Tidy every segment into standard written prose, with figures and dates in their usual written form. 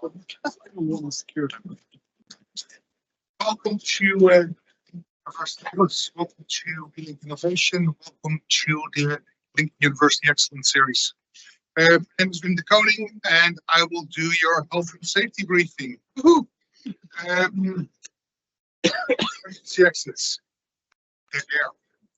Welcome to welcome to Link Innovation. Welcome to the Link University Excellence Series. My name is Wim de Koning, and I will do your health and safety briefing. Emergency access. There.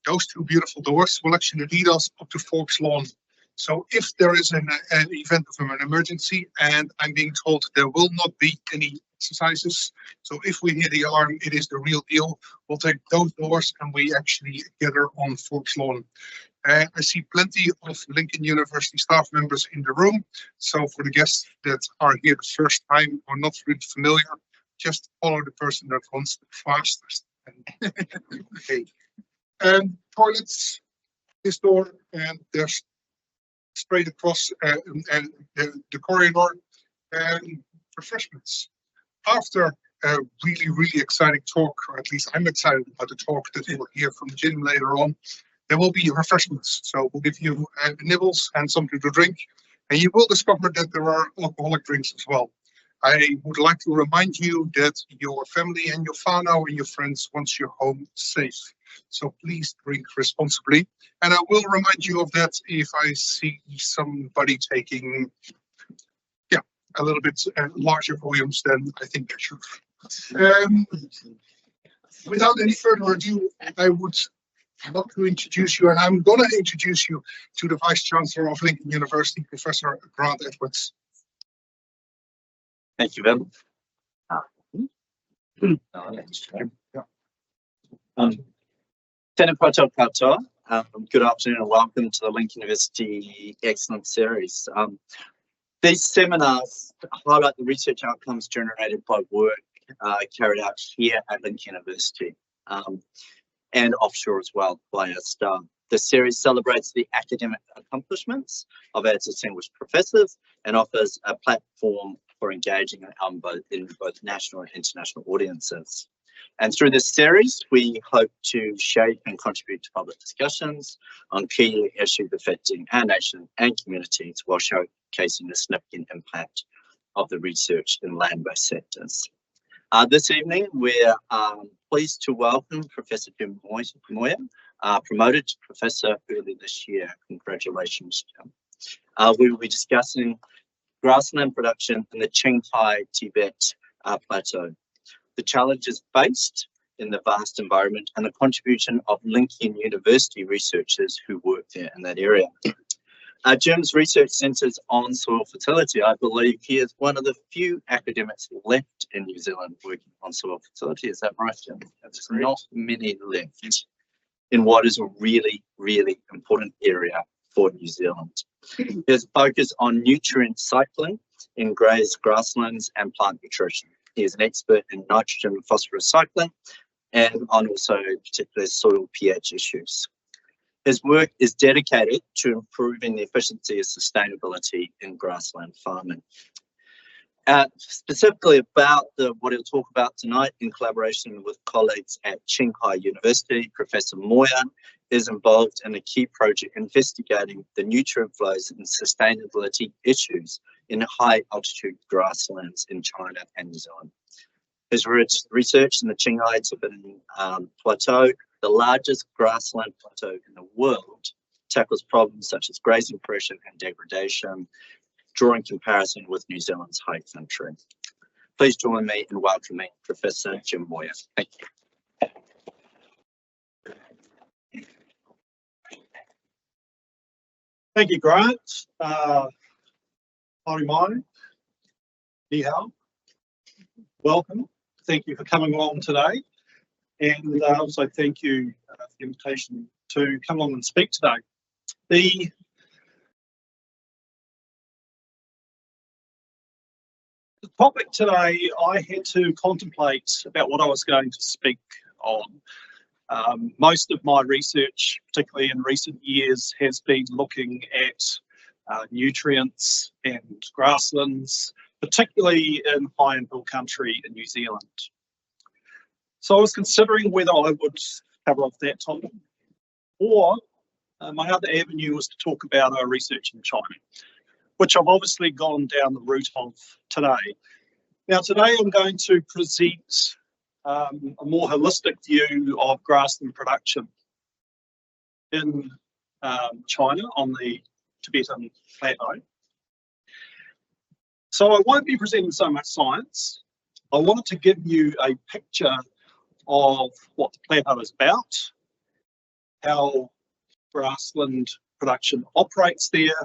Those two beautiful doors will actually lead us up to Forks Lawn. So if there is an event of an emergency, and I'm being told there will not be any exercises, so if we hear the alarm, it is the real deal. We'll take those doors and we actually gather on Forks Lawn. I see plenty of Lincoln University staff members in the room. So for the guests that are here the first time or not really familiar, just follow the person that runs the fastest. Okay. Toilets, this door, and there's straight across the corridor, and refreshments. After a really exciting talk, or at least I'm excited about the talk that you will hear from Jim later on, there will be refreshments. So we'll give you nibbles and something to drink, and you will discover that there are alcoholic drinks as well. I would like to remind you that your family and your whānau and your friends want your home safe. So please drink responsibly. And I will remind you of that if I see somebody taking, a little bit larger volumes than I think I should. Without any further ado, I would love to introduce you, and I'm going to introduce you to the Vice Chancellor of Lincoln University, Professor Grant Edwards. Thank you, Wim. Tēnā koutou katoa. Good afternoon and welcome to the Lincoln University Excellence Series. These seminars highlight the research outcomes generated by work carried out here at Lincoln University and offshore as well by our staff. The series celebrates the academic accomplishments of our distinguished professors and offers a platform for engaging in both national and international audiences. And through this series, we hope to shape and contribute to public discussions on key issues affecting our nation and communities while showcasing the significant impact of the research in land-based sectors. This evening, we're pleased to welcome Professor Jim Moir, promoted to Professor early this year. Congratulations, Jim. We will be discussing grassland production in the Qinghai-Tibet Plateau, the challenges faced in the vast environment and the contribution of Lincoln University researchers who work there in that area. Jim's research centres on soil fertility. I believe he is one of the few academics left in New Zealand working on soil fertility. Is that right, Jim? There's not many left in what is a really important area for New Zealand. His focus on nutrient cycling in grazed grasslands and plant nutrition. He is an expert in nitrogen and phosphorus cycling and on also particularly soil pH issues. His work is dedicated to improving the efficiency and sustainability in grassland farming. Specifically about what he'll talk about tonight in collaboration with colleagues at Qinghai University, Professor Moir is involved in a key project investigating the nutrient flows and sustainability issues in high altitude grasslands in China and New Zealand. His research in the Qinghai-Tibet Plateau, the largest grassland plateau in the world, tackles problems such as grazing pressure and degradation, drawing comparison with New Zealand's high country. Please join me in welcoming Professor Jim Moir. Thank you. Thank you, Grant. Haere mai, ni hao. Welcome. Thank you for coming along today. And also thank you for the invitation to come along and speak today. The topic today, I had to contemplate about what I was going to speak on. Most of my research, particularly in recent years, has been looking at nutrients and grasslands, particularly in high and hill country in New Zealand. So I was considering whether I would cover off that topic, or my other avenue was to talk about our research in China. which I've obviously gone down the route of today. Now, today I'm going to present a more holistic view of grassland production in China on the Tibetan Plateau. So I won't be presenting so much science. I wanted to give you a picture of what the plateau is about, how grassland production operates there,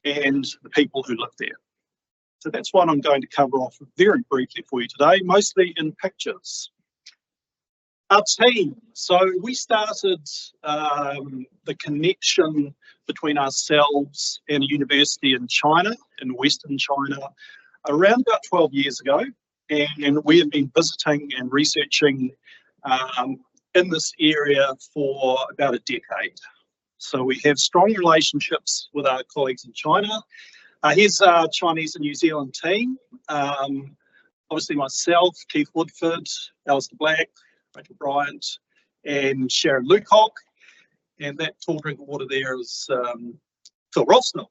and the people who live there. So that's what I'm going to cover off very briefly for you today, mostly in pictures. Our team, so we started the connection between ourselves and a university in China, in Western China, around about 12 years ago. And we have been visiting and researching in this area for about a decade. So we have strong relationships with our colleagues in China. Here's our Chinese and New Zealand team. Obviously myself, Keith Woodford, Alistair Black, Rachel Bryant, and Sharon Lucock. And that tall drink of water there is Phil Rosnell,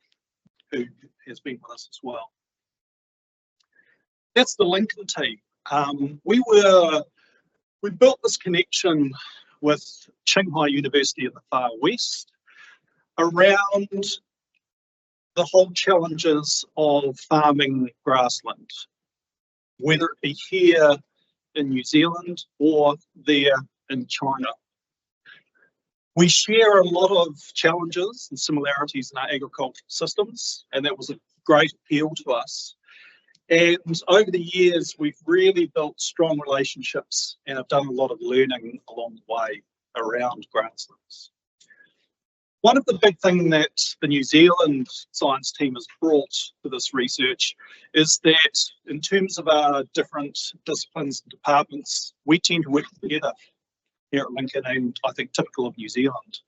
who has been with us as well. That's the Lincoln team. We built this connection with Qinghai University in the far west around the whole challenges of farming grassland, whether it be here in New Zealand or there in China. We share a lot of challenges and similarities in our agricultural systems, and that was a great appeal to us. And over the years, we've really built strong relationships and have done a lot of learning along the way around grasslands. One of the big things that the New Zealand science team has brought to this research is that in terms of our different disciplines and departments, we tend to work together here at Lincoln, and I think typical of New Zealand.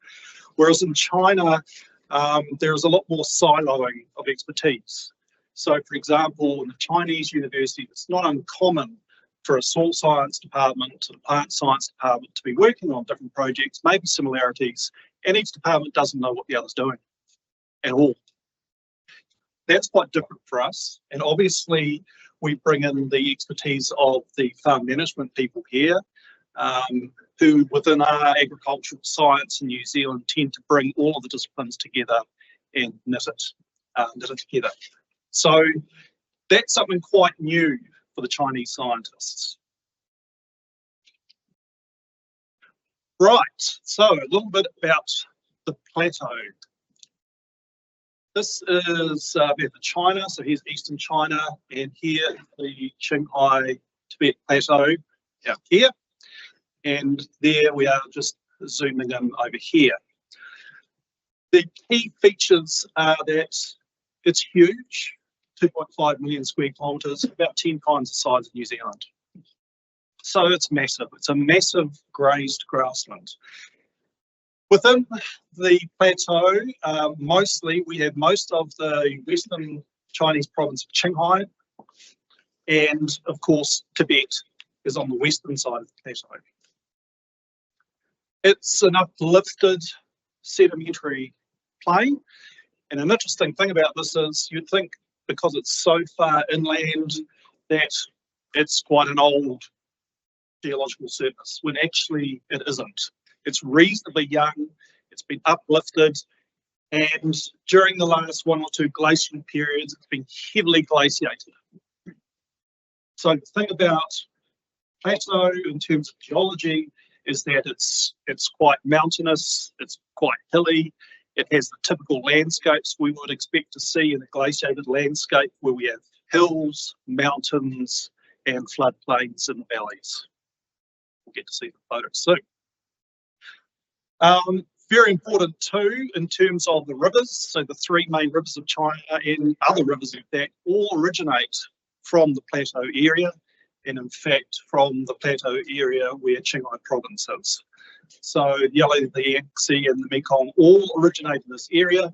Whereas in China, there is a lot more siloing of expertise. So, for example, in a Chinese university, it's not uncommon for a soil science department and a plant science department to be working on different projects, maybe similarities, and each department doesn't know what the other's doing at all. That's quite different for us. And obviously, we bring in the expertise of the farm management people here, who within our agricultural science in New Zealand tend to bring all of the disciplines together and knit it together. So that's something quite new for the Chinese scientists. Right, so a little bit about the plateau. This is China, so here's Eastern China, and here the Qinghai-Tibet Plateau out here. And there we are just zooming in over here. The key features are that it's huge, 2.5 million square kilometres, about 10 times the size of New Zealand. So it's massive. It's a massive grazed grassland. Within the plateau, mostly we have most of the western Chinese province of Qinghai, and of course Tibet is on the western side of the plateau. It's an uplifted sedimentary plain, and an interesting thing about this is you'd think because it's so far inland that it's quite an old geological surface, when actually it isn't. It's reasonably young, it's been uplifted, and during the last one or two glacial periods, it's been heavily glaciated. So the thing about plateau in terms of geology is that it's quite mountainous, it's quite hilly, it has the typical landscapes we would expect to see in a glaciated landscape where we have hills, mountains, and floodplains in the valleys. We'll get to see the photos soon. Very important too in terms of the rivers, so the three main rivers of China and other rivers in fact all originate from the plateau area, and in fact from the plateau area where Qinghai province is. So the Yellow, the Yaks and the Mekong all originate in this area,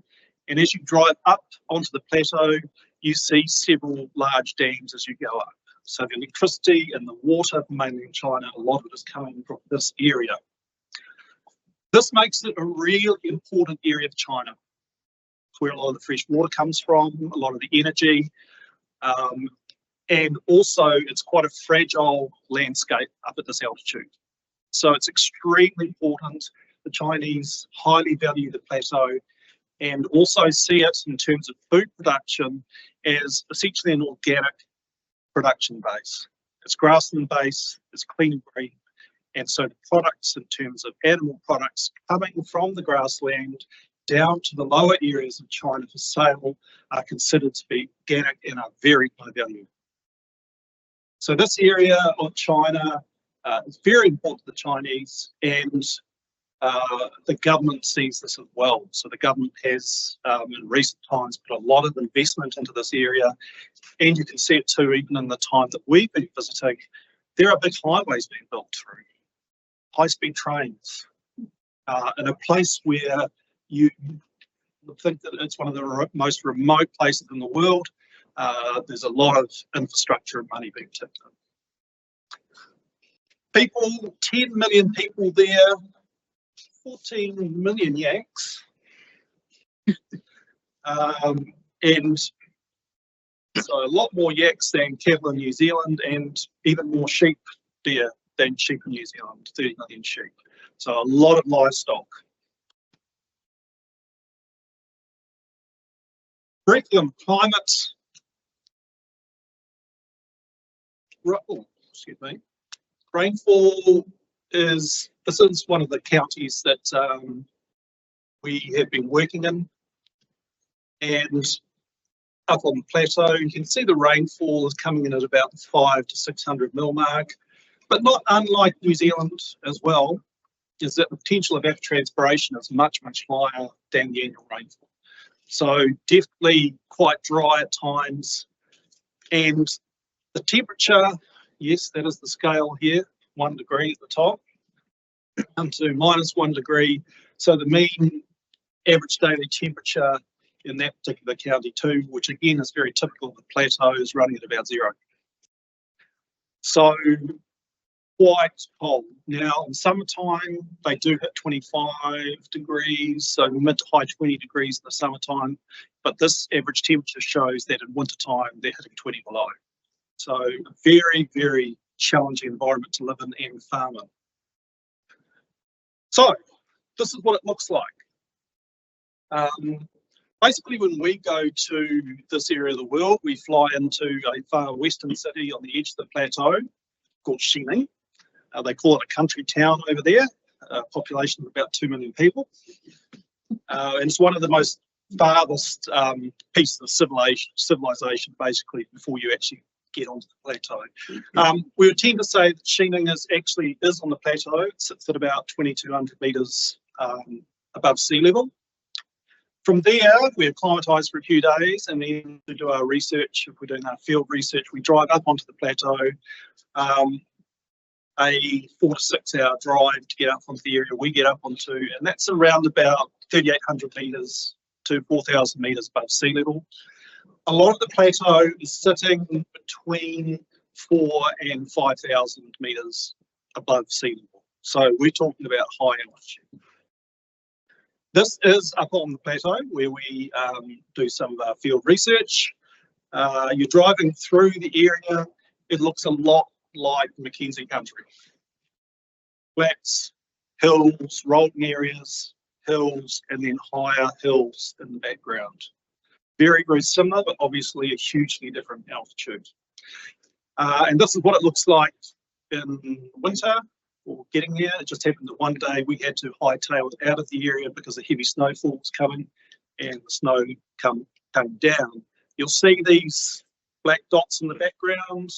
and as you drive up onto the plateau you see several large dams as you go up. So the electricity and the water from mainland China, a lot of it is coming from this area. This makes it a really important area of China. where a lot of the fresh water comes from, a lot of the energy, and also it's quite a fragile landscape up at this altitude. So it's extremely important. The Chinese highly value the plateau and also see it in terms of food production as essentially an organic production base. It's grassland base, it's clean and green, and so the products in terms of animal products coming from the grassland down to the lower areas of China for sale are considered to be organic and are very high value. So this area of China is very important to the Chinese, and the government sees this as well. So the government has in recent times put a lot of investment into this area, and you can see it too even in the time that we've been visiting. There are big highways being built through, high-speed trains, in a place where you would think that it's one of the most remote places in the world. There's a lot of infrastructure and money being tipped in. People, 10 million people there, 14 million yaks, and so a lot more yaks than cattle in New Zealand, and even more sheep there than sheep in New Zealand, 30 million sheep. So a lot of livestock. Briefly on climate. Excuse me. Rainfall this is one of the counties that we have been working in, and up on the plateau you can see the rainfall is coming in at about the 500 to 600 mil mark, but not unlike New Zealand as well, is that the potential of evapotranspiration is much higher than the annual rainfall. So definitely quite dry at times, and the temperature, yes, that is the scale here, 1 degree at the top, down to -1 degree. So the mean average daily temperature in that particular county too, which again is very typical of the plateau, is running at about 0. So quite cold. Now in summertime they do hit 25 degrees, so mid to high 20 degrees in the summertime, but this average temperature shows that in wintertime they're hitting 20 below. So a very challenging environment to live in and farm in. So this is what it looks like. Basically when we go to this area of the world, we fly into a far western city on the edge of the plateau called Qinghai. They call it a country town over there, a population of about 2 million people. And it's one of the most farthest pieces of civilization basically before you actually get onto the plateau. We would tend to say that Qinghai is on the plateau. It sits at about 2,200 metres above sea level. From there, we acclimatise for a few days, and then to do our research, if we're doing our field research, we drive up onto the plateau, a 4 to 6 hour drive to get up onto the area we get up onto, and that's around about 3,800 metres to 4,000 metres above sea level. A lot of the plateau is sitting between 4,000 and 5,000 metres above sea level. So we're talking about high altitude. This is up on the plateau where we do some of our field research. You're driving through the area. It looks a lot like Mackenzie country. Flats, hills, rolling areas, hills, and then higher hills in the background. Very similar, but obviously a hugely different altitude. And this is what it looks like in winter or getting there. It just happened that one day we had to hightail it out of the area because a heavy snowfall was coming and the snow came down. You'll see these black dots in the background.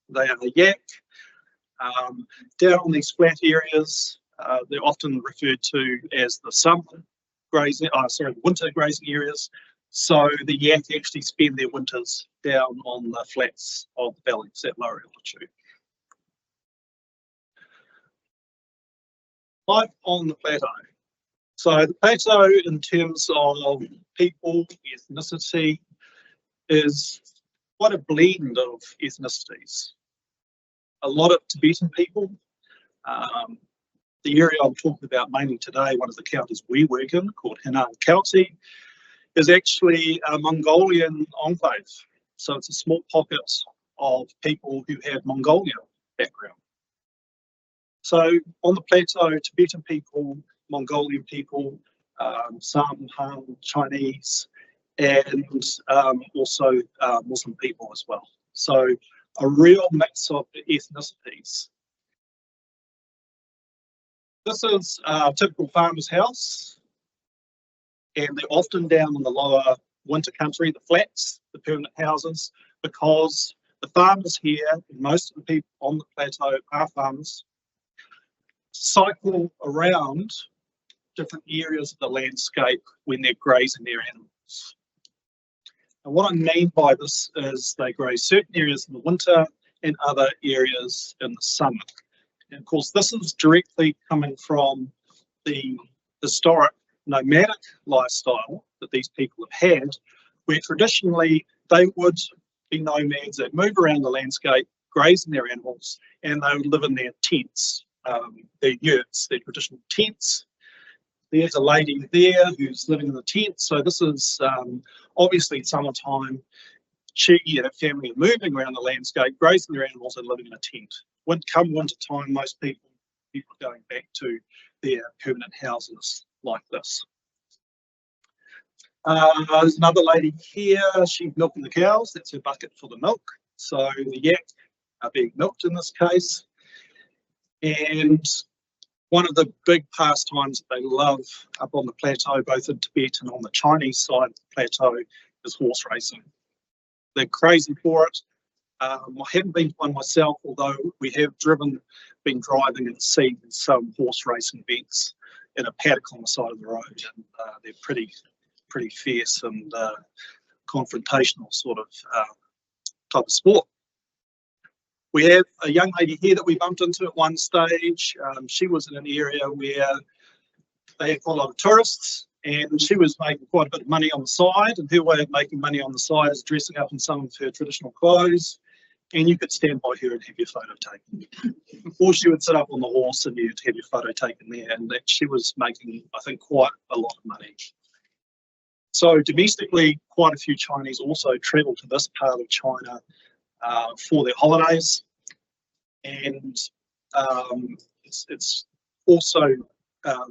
They are yak. Down on these flat areas, they're often referred to as the winter grazing areas. So the yak actually spend their winters down on the flats of the valleys at lower altitude. Life on the plateau. So the plateau in terms of people, ethnicity, is quite a blend of ethnicities. A lot of Tibetan people. The area I'm talking about mainly today, one of the counties we work in, called Henan County, is actually a Mongolian enclave. So it's a small pocket of people who have Mongolian background. So on the plateau, Tibetan people, Mongolian people, some Han Chinese, and also Muslim people as well. So a real mix of ethnicities. This is a typical farmer's house, and they're often down in the lower winter country, the flats, the permanent houses, because the farmers here, most of the people on the plateau are farmers, cycle around different areas of the landscape when they're grazing their animals. And what I mean by this is they graze certain areas in the winter and other areas in the summer. And of course, this is directly coming from the historic nomadic lifestyle that these people have had, where traditionally they would be nomads that move around the landscape, grazing their animals, and they would live in their tents, their yurts, their traditional tents. There's a lady there who's living in the tent. So this is obviously summertime. She and her family are moving around the landscape, grazing their animals and living in a tent. Come winter time, most people are going back to their permanent houses like this. There's another lady here. She's milking the cows. That's her bucket for the milk. So the yak are being milked in this case. And one of the big pastimes that they love up on the plateau, both in Tibet and on the Chinese side of the plateau, is horse racing. They're crazy for it. I haven't been to one myself, although we have been driving and seen some horse racing events in a paddock on the side of the road, and they're pretty fierce and confrontational sort of type of sport. We have a young lady here that we bumped into at one stage. She was in an area where they had quite a lot of tourists, and she was making quite a bit of money on the side, and her way of making money on the side is dressing up in some of her traditional clothes, and you could stand by her and have your photo taken. Or she would sit up on the horse and you'd have your photo taken there, and that she was making, I think, quite a lot of money. So domestically, quite a few Chinese also travel to this part of China for their holidays, and it's also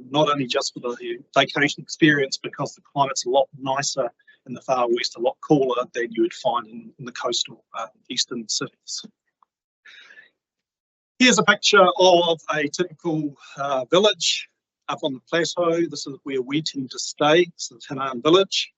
not only just for the vacation experience, because the climate's a lot nicer in the far west, a lot cooler than you would find in the coastal eastern cities. Here's a picture of a typical village up on the plateau. This is where we tend to stay. This is Henan village.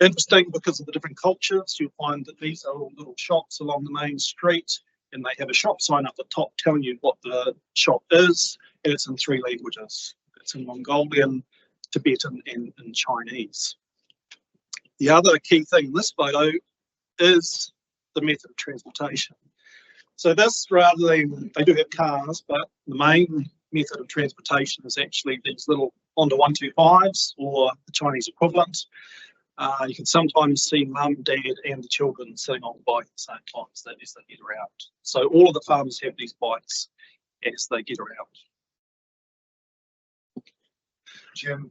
Interesting because of the different cultures. You'll find that these are all little shops along the main street, and they have a shop sign up the top telling you what the shop is, and it's in 3 languages. It's in Mongolian, Tibetan, and Chinese. The other key thing in this photo is the method of transportation. So this, rather than, they do have cars, but the main method of transportation is actually these little Honda 125s, or the Chinese equivalent. You can sometimes see mum, dad, and the children sitting on the bike at the same time as they get around. So all of the farmers have these bikes as they get around. Jim,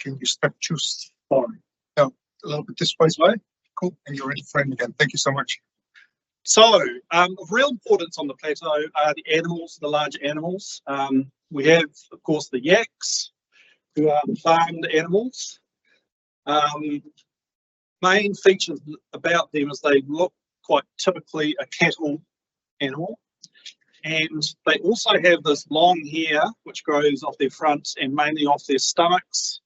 can you step just forward? No, a little bit this way. Cool, and you're in frame again. Thank you so much. So, of real importance on the plateau are the animals, the large animals. We have, of course, the yaks, who are farmed animals. Main features about them is they look quite typically a cattle animal, and they also have this long hair which grows off their fronts and mainly off their stomachs,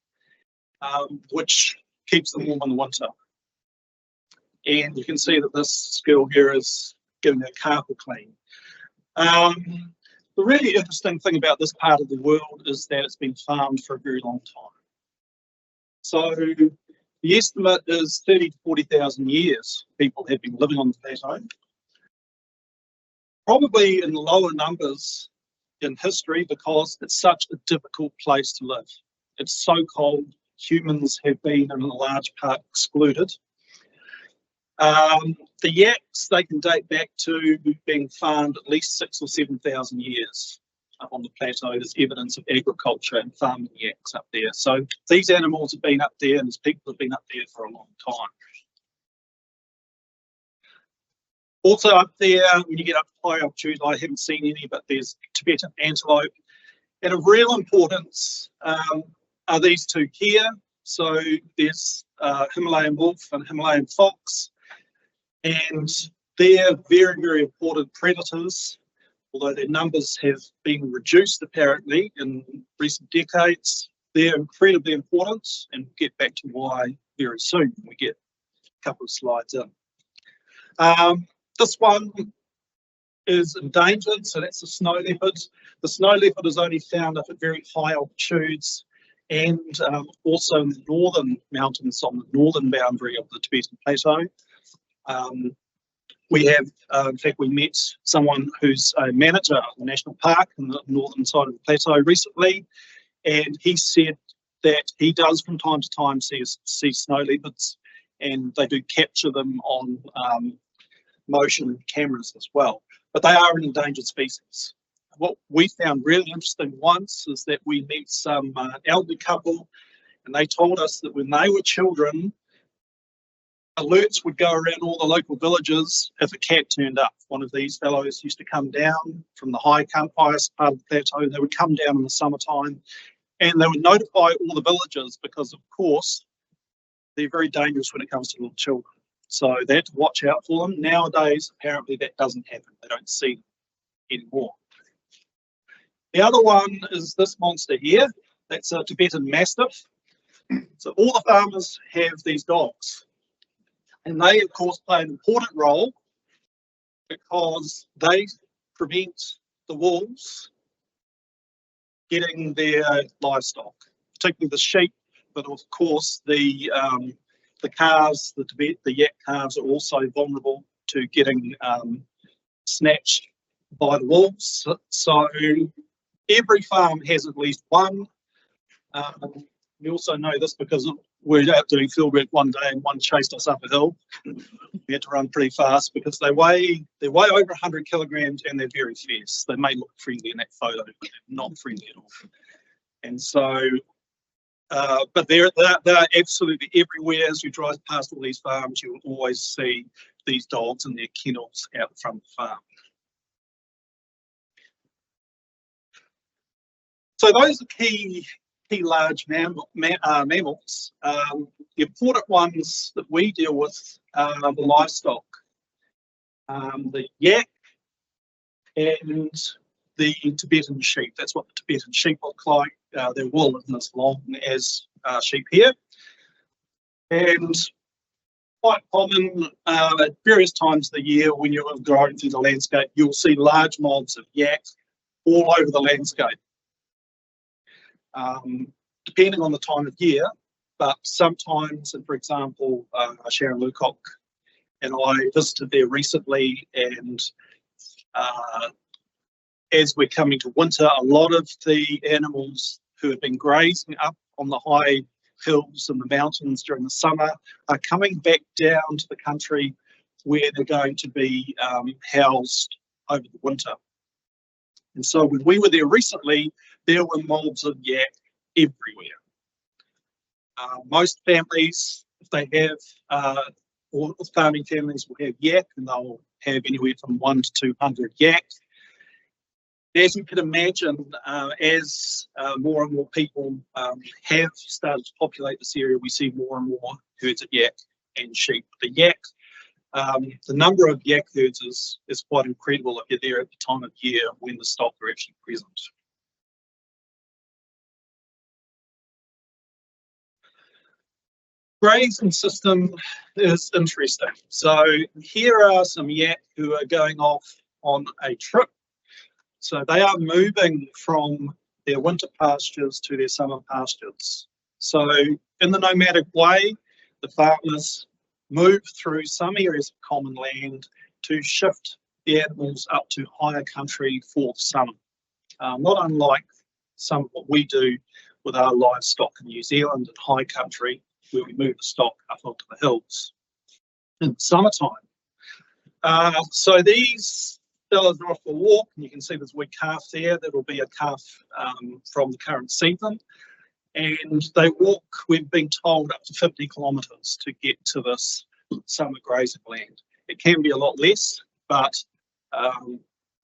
which keeps them warm in the winter. And you can see that this girl here is giving a carpet clean. The really interesting thing about this part of the world is that it's been farmed for a very long time. So the estimate is 30 to 40,000 years people have been living on the plateau. Probably in lower numbers in history because it's such a difficult place to live. It's so cold, humans have been in a large part excluded. The yaks, they can date back to being farmed at least 6,000 or 7,000 years. up on the plateau. There's evidence of agriculture and farming yaks up there. So these animals have been up there, and these people have been up there for a long time. Also up there, when you get up to high altitude, I haven't seen any, but there's Tibetan antelope. And of real importance are these two here. So there's Himalayan wolf and Himalayan fox, and they're very, very important predators, although their numbers have been reduced apparently in recent decades. They're incredibly important, and we'll get back to why very soon when we get a couple of slides in. This one is endangered, so that's the snow leopard. The snow leopard is only found up at very high altitudes, and also in the northern mountains on the northern boundary of the Tibetan Plateau. We have, in fact, we met someone who's a manager of the national park in the northern side of the plateau recently, and he said that he does from time to time see snow leopards, and they do capture them on motion cameras as well. But they are an endangered species. What we found really interesting once is that we met some elderly couple, and they told us that when they were children, alerts would go around all the local villages if a cat turned up. One of these fellows used to come down from the highest part of the plateau. They would come down in the summertime, and they would notify all the villagers because, of course, they're very dangerous when it comes to little children. So they had to watch out for them. Nowadays, apparently that doesn't happen. They don't see them anymore. The other one is this monster here. That's a Tibetan Mastiff. So all the farmers have these dogs. And they, of course, play an important role because they prevent the wolves getting their livestock, particularly the sheep, but of course the calves, the yak calves are also vulnerable to getting snatched by the wolves. So every farm has at least one. We also know this because we were out doing field work one day and one chased us up a hill. We had to run pretty fast because they weigh over 100 kilograms and they're very fierce. They may look friendly in that photo, but they're not friendly at all. And so, but they're absolutely everywhere. As you drive past all these farms, you will always see these dogs in their kennels out front of the farm. So those are key large mammals. The important ones that we deal with are the livestock, the yak and the Tibetan sheep. That's what the Tibetan sheep look like. Their wool isn't as long as sheep here. And quite common at various times of the year when you're going through the landscape, you'll see large mobs of yak all over the landscape. Depending on the time of year, but sometimes, and for example, Sharon Lucock and I visited there recently, and as we're coming to winter, a lot of the animals who have been grazing up on the high hills and the mountains during the summer are coming back down to the country where they're going to be housed over the winter. And so when we were there recently, there were mobs of yak everywhere. Most families, if they have, or farming families will have yak, and they'll have anywhere from 1 to 200 yak. As you can imagine, as more and more people have started to populate this area, we see more and more herds of yak and sheep. The yak, the number of yak herds is quite incredible if you're there at the time of year when the stock are actually present. Grazing system is interesting. So here are some yak who are going off on a trip. So they are moving from their winter pastures to their summer pastures. So in the nomadic way, the farmers move through some areas of common land to shift the animals up to higher country for the summer. Not unlike some of what we do with our livestock in New Zealand and high country, where we move the stock up onto the hills in the summertime. So these fellas are off for a walk, and you can see there's a wee calf there. That'll be a calf from the current season. And they walk, we've been told, up to 50 kilometres to get to this summer grazing land. It can be a lot less, but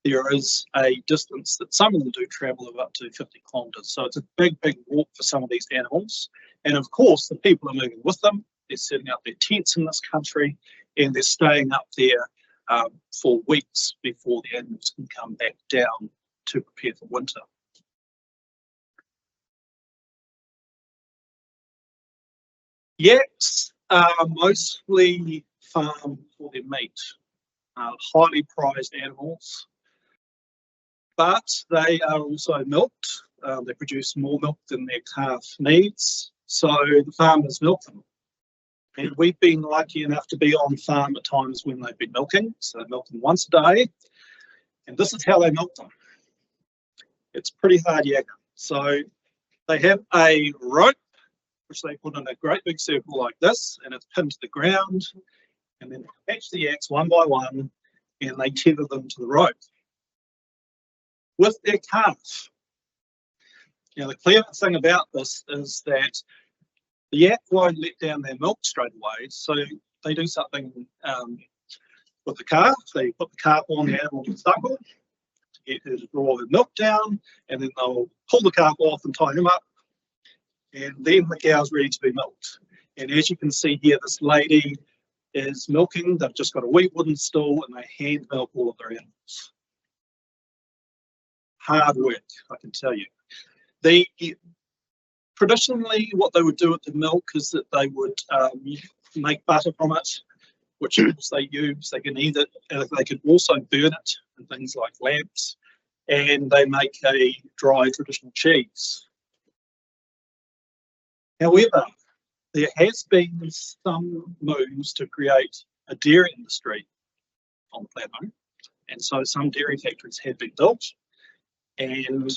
there is a distance that some of them do travel of up to 50 kilometres. So it's a big, big walk for some of these animals. And of course, the people are moving with them. They're setting up their tents in this country, and they're staying up there for weeks before the animals can come back down to prepare for winter. Yaks are mostly farmed for their meat, highly prized animals, but they are also milked. They produce more milk than their calf needs, so the farmers milk them. And we've been lucky enough to be on farm at times when they've been milking, so they milk them once a day, and this is how they milk them. It's pretty hard yak. So they have a rope which they put in a great big circle like this, and it's pinned to the ground, and then they catch the yaks one by one, and they tether them to the rope with their calf. Now, the clever thing about this is that the yak won't let down their milk straight away, so they do something with the calf. They put the calf on the animal's suckle to get her to draw the milk down, and then they'll pull the calf off and tie him up, and then the cow's ready to be milked. And as you can see here, this lady is milking. They've just got a wee wooden stool, and they hand milk all of their animals. Hard work, I can tell you. Traditionally, what they would do with the milk is that they would make butter from it, which of course they use. They can eat it, and they can also burn it in things like lamps, and they make a dry traditional cheese. However, there has been some moves to create a dairy industry on the plateau, and so some dairy factories have been built, and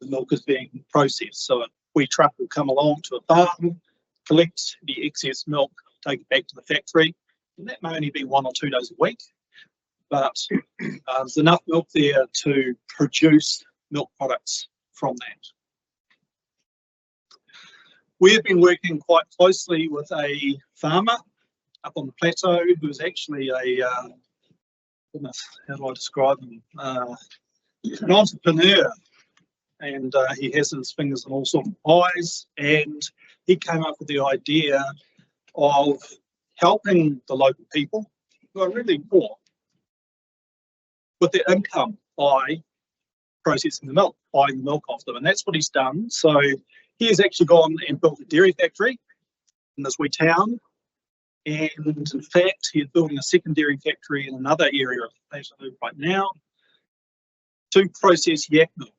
the milk is being processed. So a wee truck will come along to a farm, collect the excess milk, take it back to the factory, and that may only be 1 or 2 days a week, but there's enough milk there to produce milk products from that. We have been working quite closely with a farmer up on the plateau who's actually a, goodness, how do I describe him? An entrepreneur, and he has his fingers in all sorts of pies, and he came up with the idea of helping the local people who are really poor with their income by processing the milk, buying the milk off them, and that's what he's done. So he has actually gone and built a dairy factory in this wee town, and in fact he's building a second dairy factory in another area of the plateau right now to process yak milk.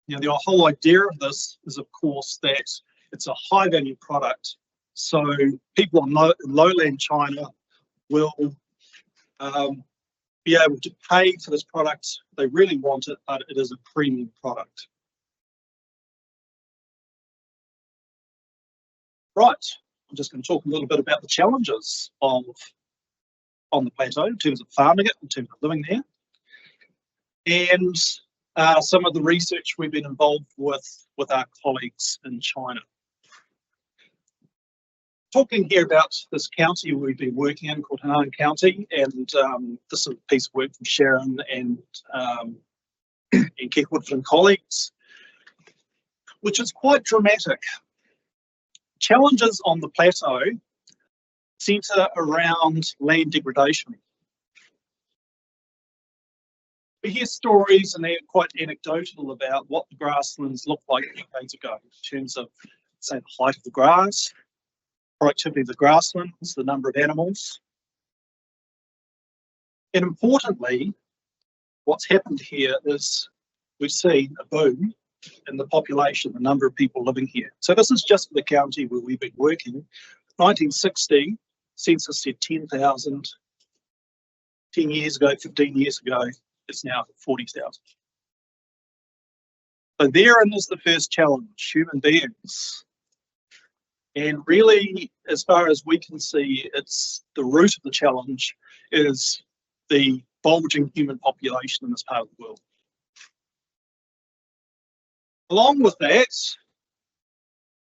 Now, the whole idea of this is, of course, that it's a high value product, so people in lowland China will be able to pay for this product. They really want it, but it is a premium product. Right, I'm just going to talk a little bit about the challenges on the plateau in terms of farming it, in terms of living there, and some of the research we've been involved with our colleagues in China. Talking here about this county we've been working in called Henan County, and this is a piece of work from Sharon and Keith Woodford and colleagues, which is quite dramatic. Challenges on the plateau centre around land degradation. We hear stories, and they're quite anecdotal, about what the grasslands looked like decades ago in terms of, say, the height of the grass, productivity of the grasslands, the number of animals. And importantly, what's happened here is we've seen a boom in the population, the number of people living here. So this is just for the county where we've been working. 1960, census said 10,000. 10 years ago, 15 years ago, it's now 40,000. So therein is the first challenge, human beings. And really, as far as we can see, it's the root of the challenge is the bulging human population in this part of the world. Along with that,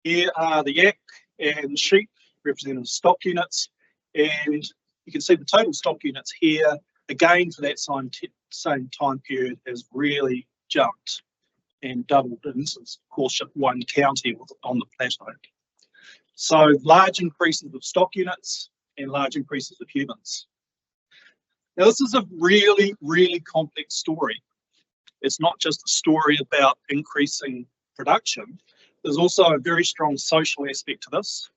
here are the yak and sheep represented as stock units, and you can see the total stock units here, again for that same time period, has really jumped and doubled, and this is of course just one county on the plateau. So large increases of stock units and large increases of humans. Now this is a really, really complex story. It's not just a story about increasing production. There's also a very strong social aspect to this.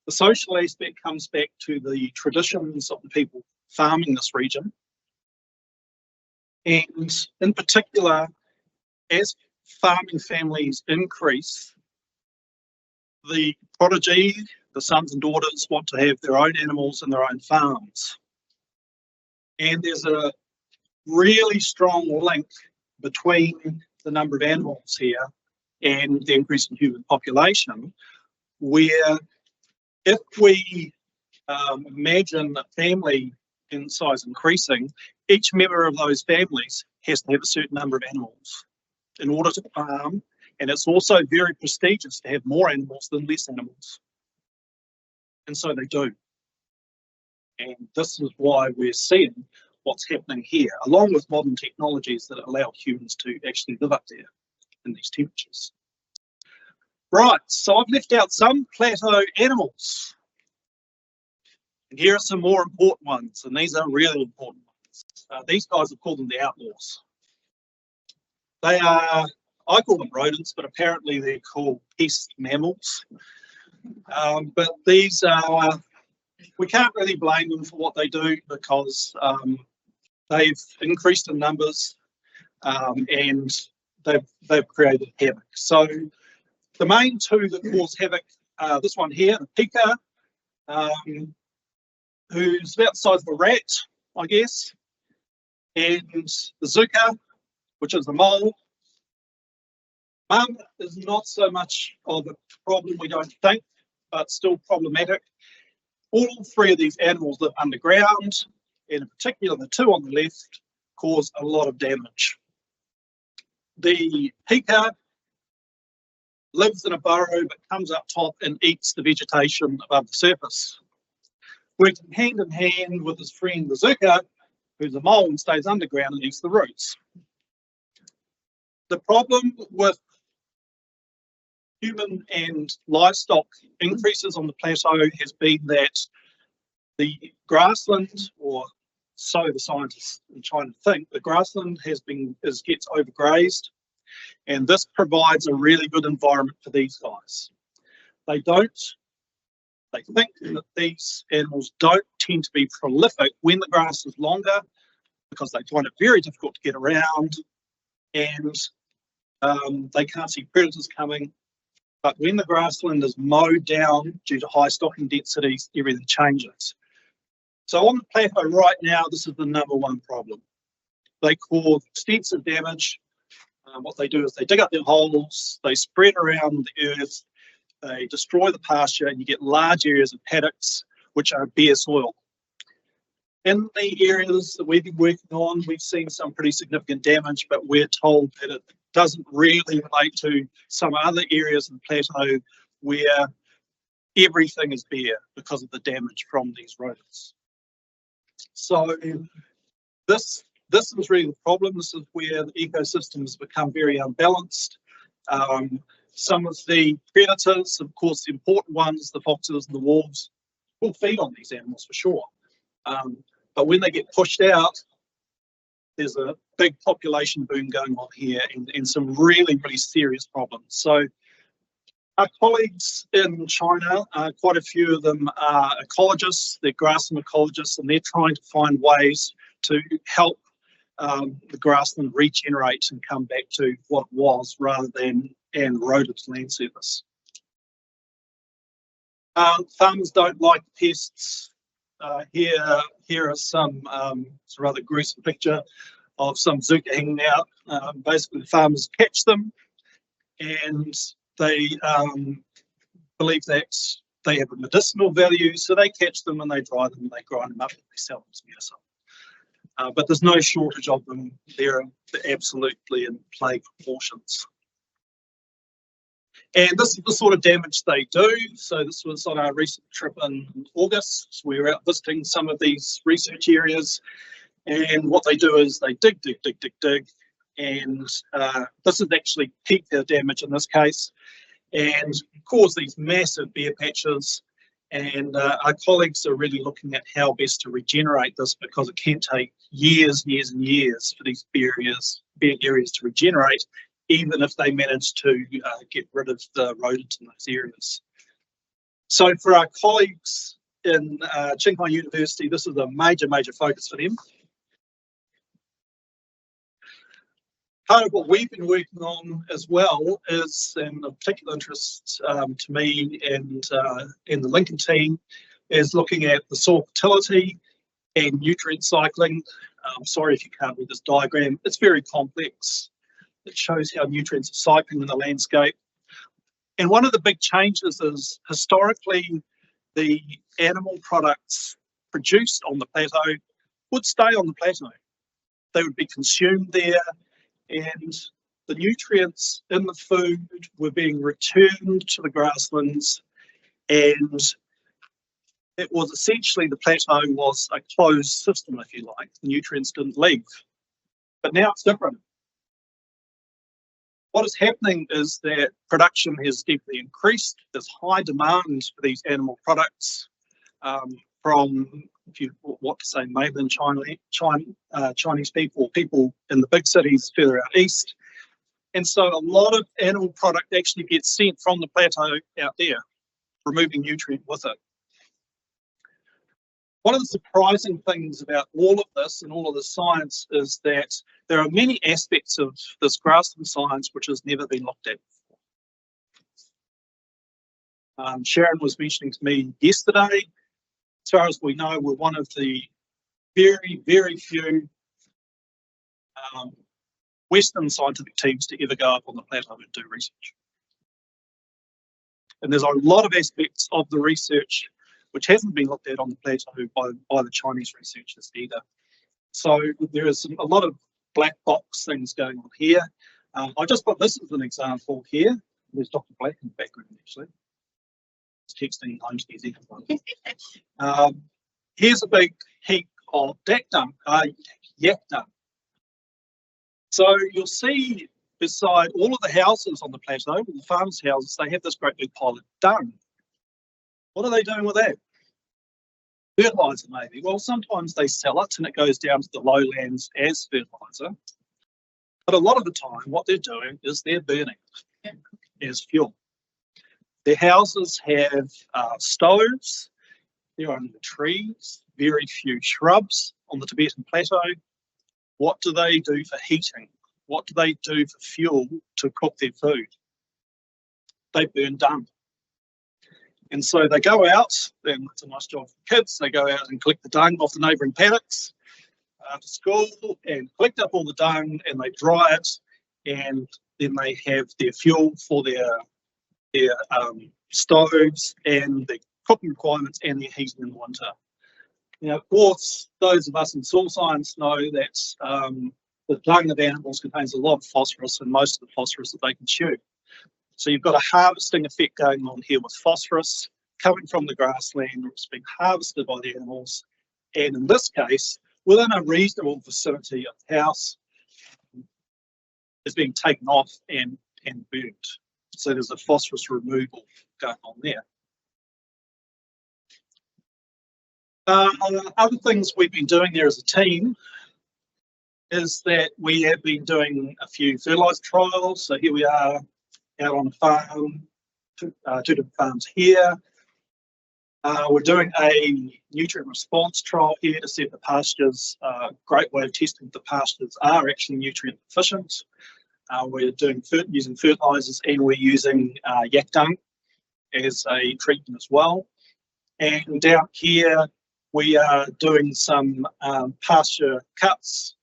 The social aspect comes back to the traditions of the people farming this region. And in particular, as farming families increase, the prodigy, the sons and daughters, want to have their own animals and their own farms. And there's a really strong link between the number of animals here and the increase in human population, where if we imagine a family in size increasing, each member of those families has to have a certain number of animals in order to farm, and it's also very prestigious to have more animals than less animals. And so they do. And this is why we're seeing what's happening here, along with modern technologies that allow humans to actually live up there in these temperatures. Right, so I've left out some plateau animals. And here are some more important ones, and these are really important ones. These guys have called them the outlaws. They are, I call them rodents, but apparently they're called pest mammals. But these are, we can't really blame them for what they do, because they've increased in numbers and they've created havoc. So the main two that cause havoc are this one here, the pika, who's about the size of a rat, I guess, and the zuka, which is the mole. Mum is not so much of a problem, we don't think, but still problematic. All three of these animals live underground, and in particular the two on the left cause a lot of damage. The pika lives in a burrow but comes up top and eats the vegetation above the surface, working hand in hand with his friend the zuka, who's a mole and stays underground and eats the roots. The problem with human and livestock increases on the plateau has been that the grassland, or so the scientists in China think, the grassland gets overgrazed, and this provides a really good environment for these guys. They think that these animals don't tend to be prolific when the grass is longer, because they find it very difficult to get around, and they can't see predators coming. But when the grassland is mowed down due to high stocking densities, everything changes. So on the plateau right now, this is the #1 problem. They cause extensive damage. What they do is they dig up their holes, they spread around the earth, they destroy the pasture, and you get large areas of paddocks, which are bare soil. In the areas that we've been working on, we've seen some pretty significant damage, but we're told that it doesn't really relate to some other areas of the plateau where everything is bare because of the damage from these rodents. So this is really the problem. This is where the ecosystems become very unbalanced. Some of the predators, of course, the important ones, the foxes and the wolves, will feed on these animals for sure. But when they get pushed out, there's a big population boom going on here, and some really, really serious problems. So our colleagues in China, quite a few of them are ecologists, they're grassland ecologists, and they're trying to find ways to help the grassland regenerate and come back to what it was, rather than an eroded land surface. Farmers don't like pests. Here are some it's a rather gruesome picture of some zuka hanging out. Basically, the farmers catch them, and they believe that they have a medicinal value, so they catch them and they dry them and they grind them up and they sell them as but there's no shortage of them. They're absolutely in plague proportions. And this is the sort of damage they do. So this was on our recent trip in August. So we were out visiting some of these research areas, and what they do is they dig, and this is actually peak their damage in this case, and cause these massive bare patches. And our colleagues are really looking at how best to regenerate this, because it can take years and years for these bare areas to regenerate, even if they manage to get rid of the rodents in those areas. So for our colleagues in Qinghai University, this is a major focus for them. Part of what we've been working on as well is, and of particular interest to me and the Lincoln team, is looking at the soil fertility and nutrient cycling. Sorry if you can't read this diagram, it's very complex. It shows how nutrients are cycling in the landscape. And one of the big changes is historically the animal products produced on the plateau would stay on the plateau. They would be consumed there, and the nutrients in the food were being returned to the grasslands, and it was essentially, the plateau was a closed system, if you like. The nutrients didn't leave. But now it's different. What is happening is that production has definitely increased. There's high demand for these animal products from, if you want to say, mainland Chinese people, people in the big cities further out east. And so a lot of animal product actually gets sent from the plateau out there, removing nutrient with it. One of the surprising things about all of this and all of the science is that there are many aspects of this grassland science which has never been looked at before. Sharon was mentioning to me yesterday, as far as we know, we're one of the very few Western scientific teams to ever go up on the plateau and do research. And there's a lot of aspects of the research which hasn't been looked at on the plateau by the Chinese researchers either. So there is a lot of black box things going on here. I just put this as an example here. There's Dr. Black in the background, actually. He's texting home to New Zealand. Here's a big heap of yak dung. So you'll see beside all of the houses on the plateau, the farmers' houses, they have this great big pile of dung. What are they doing with that? Fertiliser, maybe. Well, sometimes they sell it and it goes down to the lowlands as fertiliser. But a lot of the time, what they're doing is they're burning it as fuel. Their houses have stoves. There are no trees, very few shrubs on the Tibetan Plateau. What do they do for heating? What do they do for fuel to cook their food? They burn dung. And so they go out, and it's a nice job for kids, they go out and collect the dung off the neighbouring paddocks after school and collect up all the dung and they dry it, and then they have their fuel for their stoves and their cooking requirements and their heating in the winter. Now, of course, those of us in soil science know that the dung of animals contains a lot of phosphorus, and most of the phosphorus that they consume. So you've got a harvesting effect going on here with phosphorus coming from the grassland. It's being harvested by the animals, and in this case, within a reasonable vicinity of the house, is being taken off and burnt. So there's a phosphorus removal going on there. Other things we've been doing there as a team is that we have been doing a few fertiliser trials. So here we are out on a farm, two different farms here. We're doing a nutrient response trial here to see if the pastures, great way of testing if the pastures are actually nutrient efficient. We're doing using fertilisers, and we're using yak dung as a treatment as well. And down here, we are doing some pasture cuts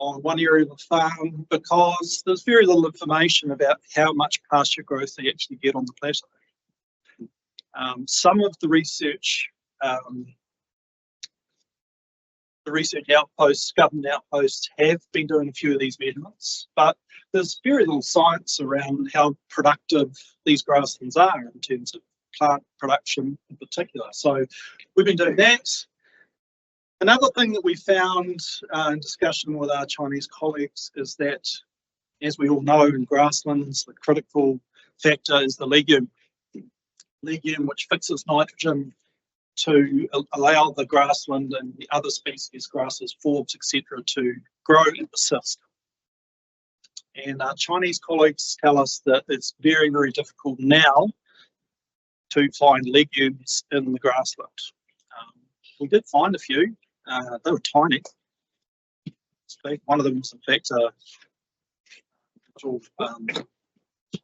on one area of the farm because there's very little information about how much pasture growth they actually get on the plateau. Some of the research the research outposts, government outposts have been doing a few of these measurements, but there's very little science around how productive these grasslands are in terms of plant production in particular. So we've been doing that. Another thing that we found in discussion with our Chinese colleagues is that, as we all know, in grasslands, the critical factor is the legume, which fixes nitrogen to allow the grassland and the other species, grasses, forbs, etc., to grow and persist. And our Chinese colleagues tell us that it's very, very difficult now to find legumes in the grassland. We did find a few. They were tiny. One of them was, in fact, a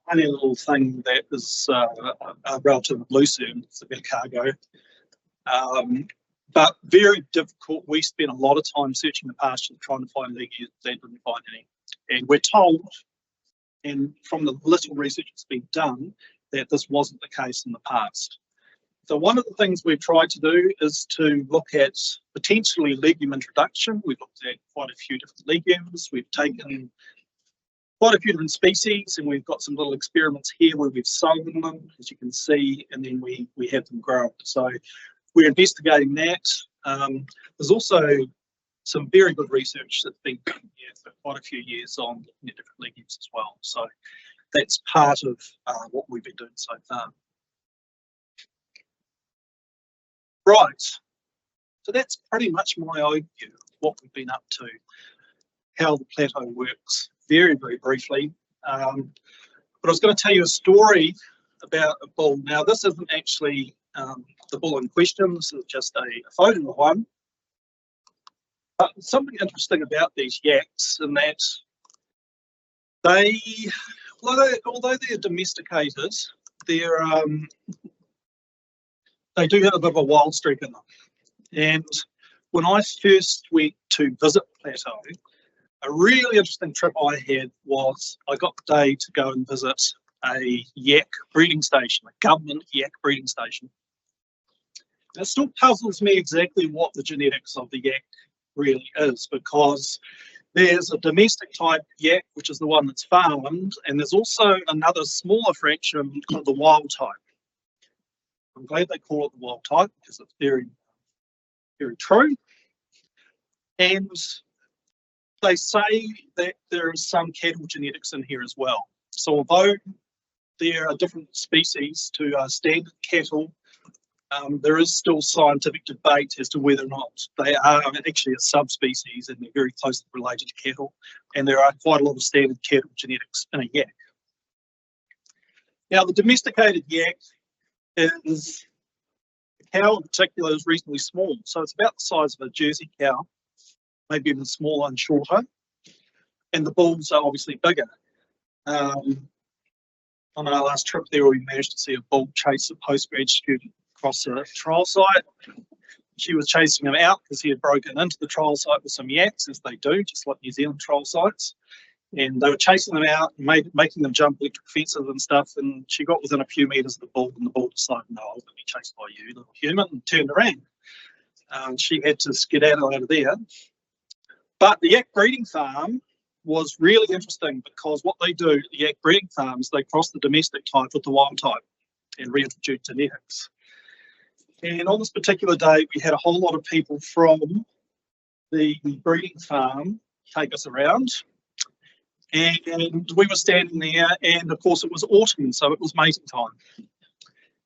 tiny little thing that is a relative lucerne. It's a bit of cargo. But very difficult. We spent a lot of time searching the pasture trying to find legumes and didn't find any. And we're told, and from the little research that's been done, that this wasn't the case in the past. So one of the things we've tried to do is to look at potentially legume introduction. We've looked at quite a few different legumes. We've taken quite a few different species, and we've got some little experiments here where we've sown them, as you can see, and then we have them grow. So we're investigating that. There's also some very good research that's been done here for quite a few years on different legumes as well. So that's part of what we've been doing so far. Right, so that's pretty much my overview of what we've been up to, how the plateau works, very, very briefly. But I was going to tell you a story about a bull. Now, this isn't actually the bull in question, this is just a photo of one. But something interesting about these yaks in that they, although they're domesticated, they do have a bit of a wild streak in them. And when I first went to visit Plateau, a really interesting trip I had was I got the day to go and visit a yak breeding station, a government yak breeding station. It still puzzles me exactly what the genetics of the yak really is, because there's a domestic type yak, which is the one that's farmed, and there's also another smaller fraction called the wild type. I'm glad they call it the wild type because it's very, very true. And they say that there is some cattle genetics in here as well. So although there are different species to standard cattle, there is still scientific debate as to whether or not they are actually a subspecies and they're very closely related to cattle. And there are quite a lot of standard cattle genetics in a yak. Now, the domesticated yak is, the cow in particular is reasonably small. So it's about the size of a Jersey cow, maybe even smaller and shorter. And the bulls are obviously bigger. On our last trip there, we managed to see a bull chase a postgrad student across a trial site. She was chasing him out because he had broken into the trial site with some yaks, as they do, just like New Zealand trial sites. And they were chasing them out and making them jump electric fences and stuff. And she got within a few metres of the bull, and the bull decided, no, I'll be chased by you, little human, and turned around. She had to skedaddle out of there. But the yak breeding farm was really interesting because what they do at the yak breeding farms, they cross the domestic type with the wild type and reintroduce genetics. And on this particular day, we had a whole lot of people from the breeding farm take us around. And we were standing there, and of course it was autumn, so it was mating time.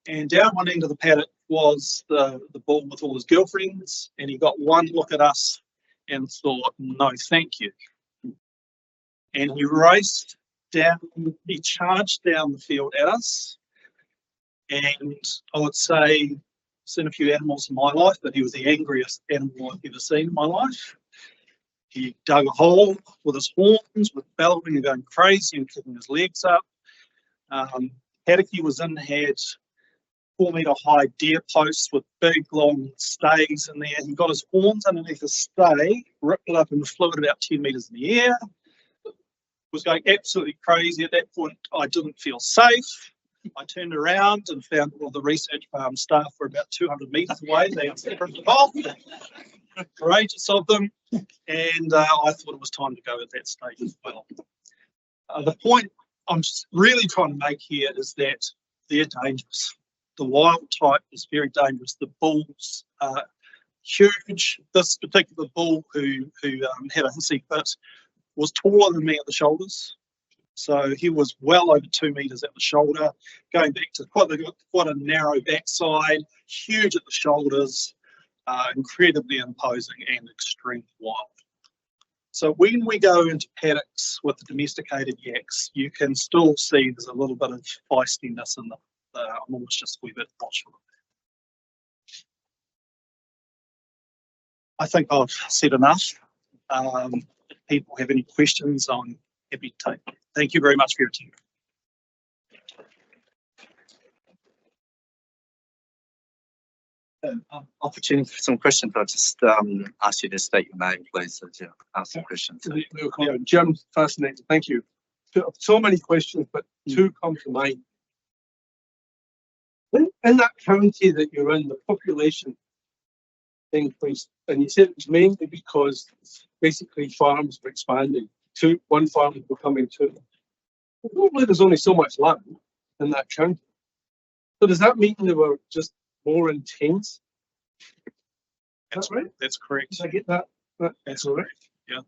And down one end of the paddock was the bull with all his girlfriends, and he got one look at us and thought, no, thank you. And he raced down, he charged down the field at us. And I would say, I've seen a few animals in my life, but he was the angriest animal I've ever seen in my life. He dug a hole with his horns, with bellowing and going crazy and kicking his legs up. Paddock he was in had 4-metre high deer posts with big long stays in there. He got his horns underneath a stay, ripped it up and flew it about 10 metres in the air. Was going absolutely crazy. At that point, I didn't feel safe. I turned around and found all the research farm staff were about 200 metres away. They separated off. courageous of them, and I thought it was time to go at that stage as well. The point I'm really trying to make here is that they're dangerous. The wild type is very dangerous. The bulls are huge. This particular bull who had a hissy fit was taller than me at the shoulders. So he was well over 2 meters at the shoulder, going back to quite a narrow backside, huge at the shoulders, incredibly imposing and extremely wild. So when we go into paddocks with the domesticated yaks, you can still see there's a little bit of feistiness in them. I'm almost just a wee bit watchful. I think I've said enough. If people have any questions, I'm happy to take them. Thank you very much for your attention. Opportunity for some questions. I'll just ask you to state your name, please, as you ask some questions. Yeah, Jim, fascinating. Thank you. So many questions, but two come to mind. In that county that you're in, the population increased, and you said it's mainly because basically farms were expanding. One farm was becoming two. Probably there's only so much land in that county. So does that mean they were just more intense? That's right. That's correct. Did I get that? That's correct. Yeah.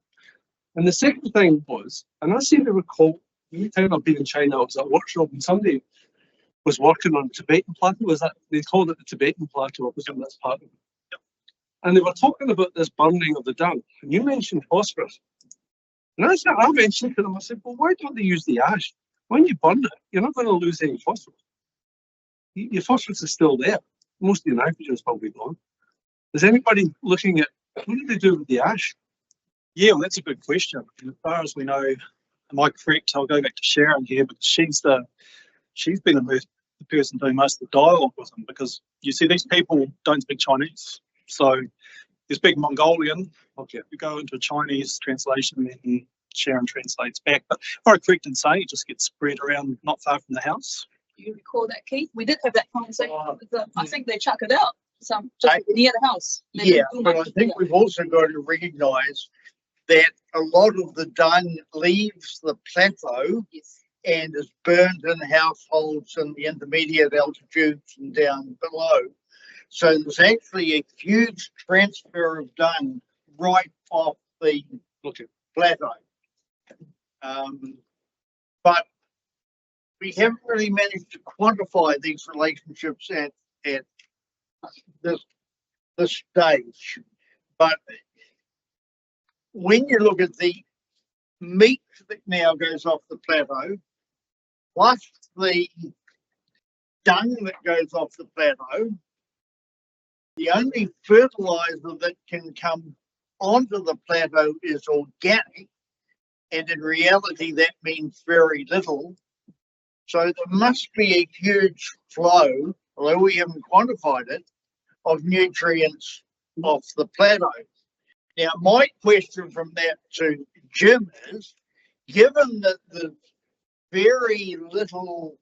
And the second thing was, and I seem to recall, every time I've been in China, I was at a workshop and somebody was working on Tibetan Plateau. Was that they called it the Tibetan Plateau? Wasn't that part of it? Yep. And they were talking about this burning of the dung. And you mentioned phosphorus. And I mentioned to them, I said, well, why don't they use the ash? When you burn it, you're not going to lose any phosphorus. Your phosphorus is still there. Most of the nitrogen is probably gone. Is anybody looking at what do they do with the ash? Yeah, well, that's a good question. And as far as we know, am I correct? I'll go back to Sharon here, but she's been the person doing most of the dialogue with them, because you see these people don't speak Chinese, so they speak Mongolian. Okay, you go into a Chinese translation and Sharon translates back. But if I'm correct in saying it just gets spread around not far from the house. You recall that, Keith? We did have that conversation with them. I think they chuck it out just near the house. Yeah, but I think we've also got to recognise that a lot of the dung leaves the plateau and is burned in households in the intermediate altitudes and down below. So there's actually a huge transfer of dung right off the plateau. But we haven't really managed to quantify these relationships at this stage. But when you look at the meat that now goes off the plateau, plus the dung that goes off the plateau, the only fertilizer that can come onto the plateau is organic, and in reality that means very little. So there must be a huge flow, although we haven't quantified it, of nutrients off the plateau. Now, my question from that to Jim is, given that there's very little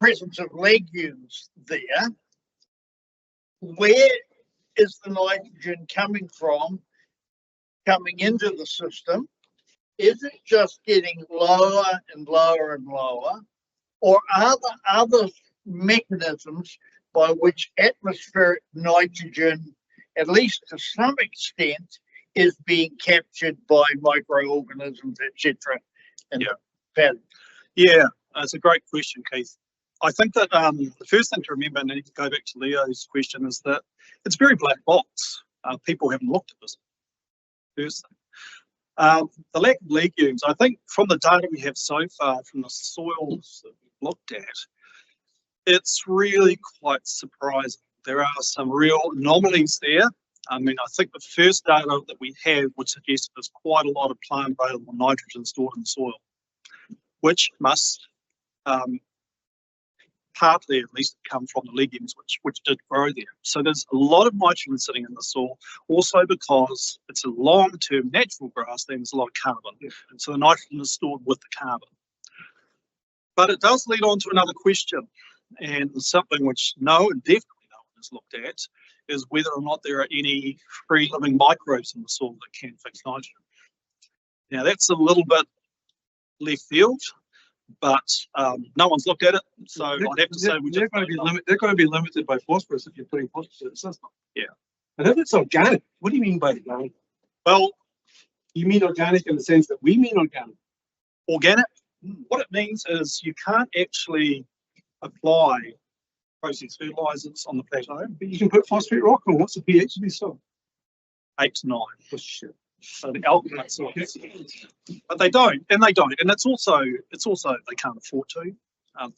presence of legumes there, where is the nitrogen coming from, coming into the system? Is it just getting lower and lower and lower, or are there other mechanisms by which atmospheric nitrogen, at least to some extent, is being captured by microorganisms, etc.? Yeah, that's a great question, Keith. I think that the first thing to remember, and to go back to Leo's question, is that it's very black box. People haven't looked at this. First thing. The lack of legumes, I think from the data we have so far from the soils that we've looked at, it's really quite surprising. There are some real anomalies there. I mean, I think the first data that we have would suggest there's quite a lot of plant available nitrogen stored in the soil, which must partly at least come from the legumes which did grow there. So there's a lot of nitrogen sitting in the soil, also because it's a long-term natural grassland, there's a lot of carbon. So the nitrogen is stored with the carbon. But it does lead on to another question, and something which definitely no one has looked at, is whether or not there are any free living microbes in the soil that can fix nitrogen. Now that's a little bit left field, but no one's looked at it, so I'd have to say they're going to be limited by phosphorus if you're putting phosphorus in the system. Yeah. And if it's organic, what do you mean by organic? Well, You mean organic in the sense that we mean organic? organic, what it means is you can't actually apply processed fertilizers on the plateau. But you can put phosphate rock on. What's the pH of these soil? 8 to 9. Oh, shit. So the alkaline soil, but they don't, and it's also they can't afford to.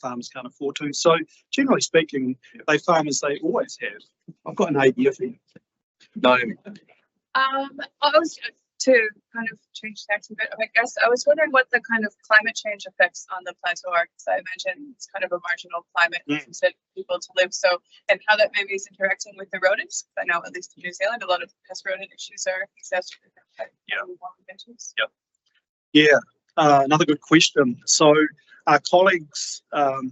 Farmers can't afford to. So generally speaking, they farm as they always have. I've got an idea for you. No, I was to kind of change tax a bit. I guess I was wondering what the kind of climate change effects on the plateau are, because I imagine it's kind of a marginal climate for people to live. So, and how that maybe is interacting with the rodents. I know at least in New Zealand, a lot of pest rodent issues are exacerbated. Yeah, another good question. So our colleagues at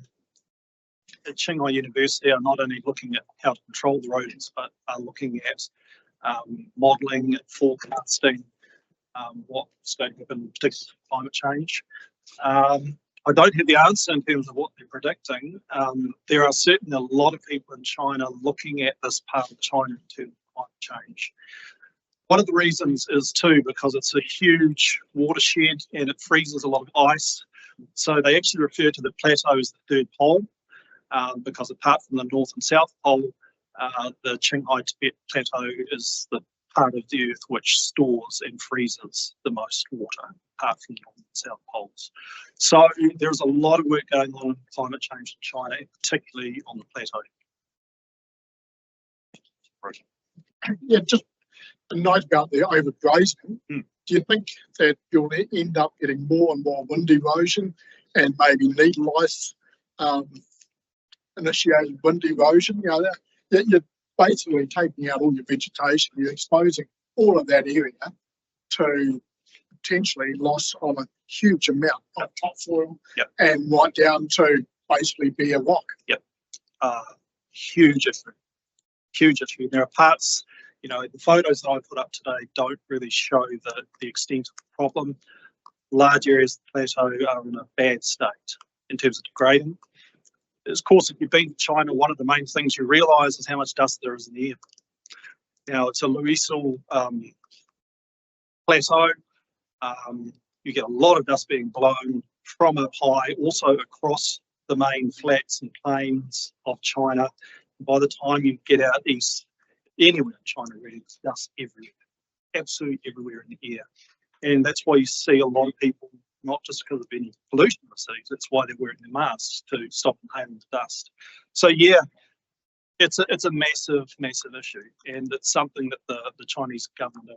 Qinghai University are not only looking at how to control the rodents, but are looking at modelling and forecasting what's going to happen, particularly climate change. I don't have the answer in terms of what they're predicting. There are certainly a lot of people in China looking at this part of China in terms of climate change. One of the reasons is too because it's a huge watershed and it freezes a lot of ice. So they actually refer to the plateau as the third pole, because apart from the North and South Pole, the Qinghai-Tibet Plateau is the part of the Earth which stores and freezes the most water, apart from the North and South Poles. So there's a lot of work going on in climate change in China, and particularly on the plateau. Yeah, just a note about the overgrazing. Do you think that you'll end up getting more and more wind erosion and maybe need life initiated wind erosion? You know, that you're basically taking out all your vegetation, you're exposing all of that area to potentially loss of a huge amount of topsoil and right down to basically bare rock. Huge issue. Huge issue. There are parts, you know, the photos that I put up today don't really show the extent of the problem. Large areas of the plateau are in a bad state in terms of degrading. Of course, if you've been to China, one of the main things you realise is how much dust there is in the air. Now, it's a Luisal plateau. You get a lot of dust being blown from up high, also across the main flats and plains of China. By the time you get out east, anywhere in China, really, it's dust everywhere, absolutely everywhere in the air. And that's why you see a lot of people, not just because of any pollution in the cities, that's why they're wearing their masks to stop inhaling the dust. So yeah, it's a massive, massive issue, and it's something that the Chinese government are